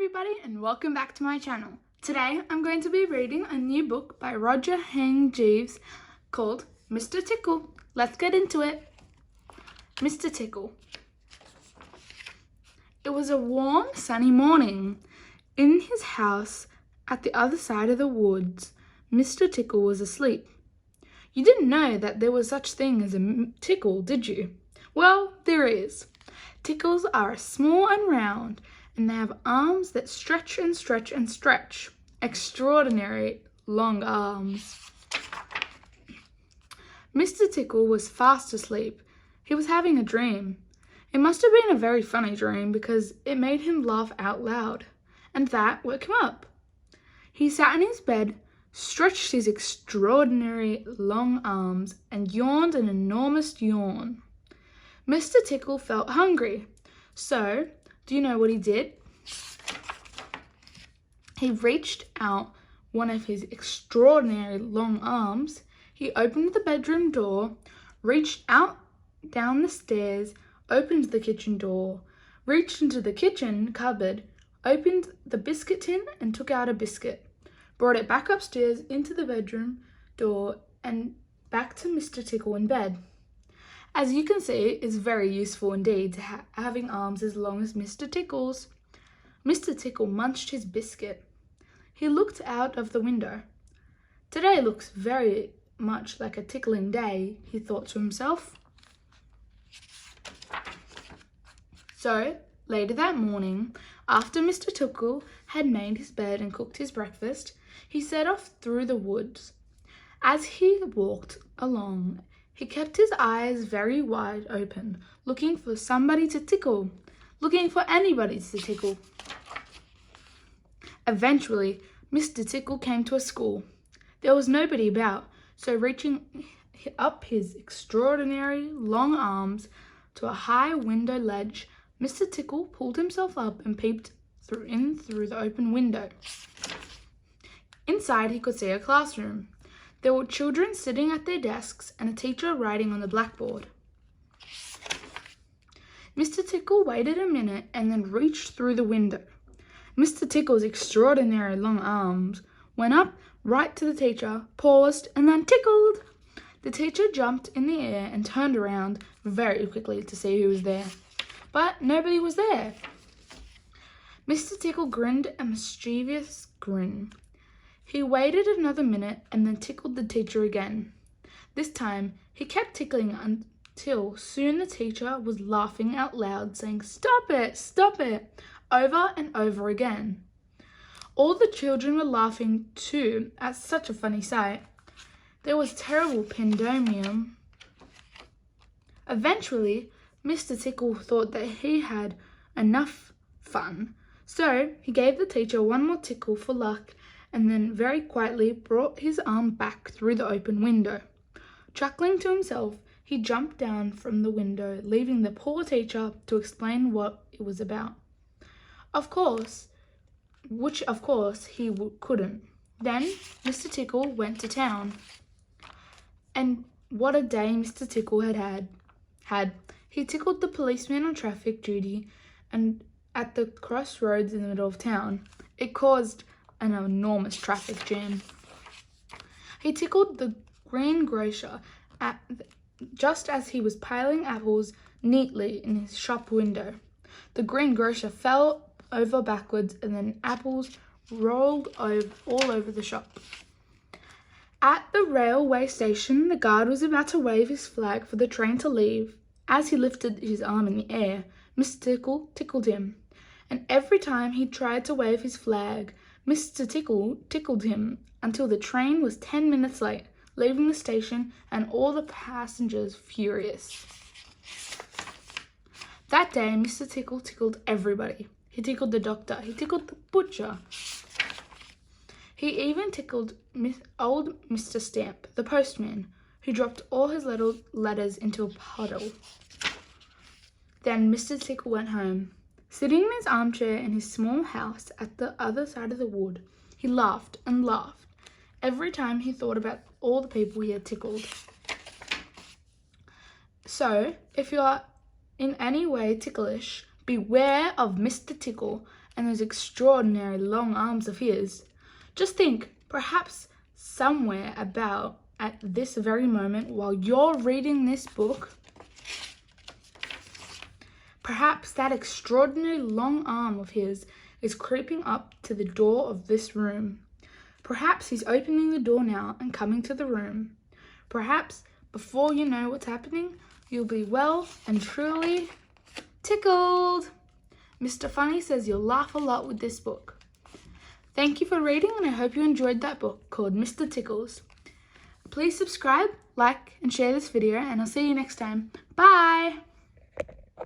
everybody and welcome back to my channel. Today I'm going to be reading a new book by Hargreaves called Mr. Tickle. Let's get into it. Mr. Tickle. It was a warm, sunny morning. In his house at the other side of the woods, Mr. Tickle was asleep. You didn't know that there was such thing as a tickle, did you? Well, there is. Tickles are small and round, and they have arms that stretch and stretch and stretch. Extraordinary long arms. Mr. Tickle was fast asleep. He was having a dream. It must have been a very funny dream because it made him laugh out loud, and that woke him up. He sat in his bed, stretched his extraordinary long arms, and yawned an enormous yawn. Mr. Tickle felt hungry, so do you know what he did? He reached out one of his extraordinary long arms. He opened the bedroom door, reached out down the stairs, opened the kitchen door, reached into the kitchen cupboard, opened the biscuit tin and took out a biscuit, brought it back upstairs into the bedroom door and back to Mr. Tickle in bed. As you can see, it's very useful indeed to having arms as long as Mr. Tickle's. Mr. Tickle munched his biscuit. He looked out of the window. Today looks very much like a tickling day, he thought to himself. So, later that morning, after Mr. Tickle had made his bed and cooked his breakfast, he set off through the woods. As he walked along, he kept his eyes very wide open, looking for somebody to tickle, looking for anybody to tickle. Eventually, Mr. Tickle came to a school. There was nobody about, so reaching up his extraordinary long arms to a high window ledge, Mr. Tickle pulled himself up and peeped through the open window. Inside, he could see a classroom. There were children sitting at their desks and a teacher writing on the blackboard. Mr. Tickle waited a minute and then reached through the window. Mr. Tickle's extraordinary long arms went up right to the teacher, paused, and then tickled. The teacher jumped in the air and turned around very quickly to see who was there. But nobody was there. Mr. Tickle grinned a mischievous grin. He waited another minute and then tickled the teacher again. This time, he kept tickling until soon the teacher was laughing out loud, saying, "Stop it, stop it," over and over again. All the children were laughing too at such a funny sight. There was terrible pandemonium. Eventually, Mr. Tickle thought that he had enough fun, so he gave the teacher one more tickle for luck and then very quietly brought his arm back through the open window. Chuckling to himself, he jumped down from the window, leaving the poor teacher to explain what it was about. Of course he couldn't. Then Mr. Tickle went to town. And what a day Mr. Tickle had. He tickled the policeman on traffic duty and at the crossroads in the middle of town. It caused an enormous traffic jam. He tickled the greengrocer just as he was piling apples neatly in his shop window. The greengrocer fell over backwards and then apples rolled all over the shop. At the railway station, the guard was about to wave his flag for the train to leave. As he lifted his arm in the air, Mr. Tickle tickled him, and every time he tried to wave his flag, Mr. Tickle tickled him until the train was 10 minutes late, leaving the station and all the passengers furious. That day, Mr. Tickle tickled everybody. He tickled the doctor. He tickled the butcher. He even tickled old Mr. Stamp, the postman, who dropped all his little letters into a puddle. Then Mr. Tickle went home. Sitting in his armchair in his small house at the other side of the wood, he laughed and laughed every time he thought about all the people he had tickled. So, if you are in any way ticklish, beware of Mr. Tickle and those extraordinary long arms of his. Just think, perhaps somewhere about at this very moment while you're reading this book, perhaps that extraordinary long arm of his is creeping up to the door of this room. Perhaps he's opening the door now and coming to the room. Perhaps before you know what's happening, you'll be well and truly tickled. Mr. Funny says you'll laugh a lot with this book. Thank you for reading, and I hope you enjoyed that book called Mr. Tickles. Please subscribe, like, and share this video, and I'll see you next time. Bye!